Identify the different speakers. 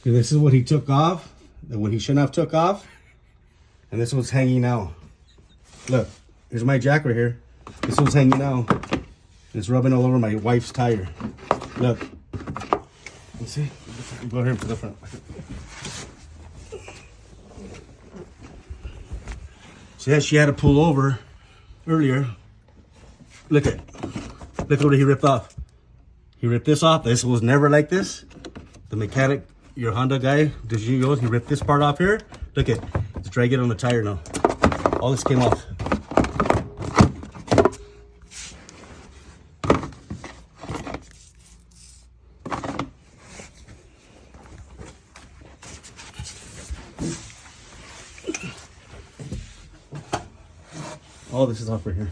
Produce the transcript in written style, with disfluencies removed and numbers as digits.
Speaker 1: This is what he took off, and what he shouldn't have took off. And this one's hanging now. Look, here's my jack right here. This one's hanging now. It's rubbing all over my wife's tire. Look. You see? Go here to the front. See, she had to pull over earlier. Look what he ripped off. He ripped this off. This was never like this. The mechanic, your Honda guy, he ripped this part off here. Look at, it's dragging on the tire now. All this came off. All this is off right here.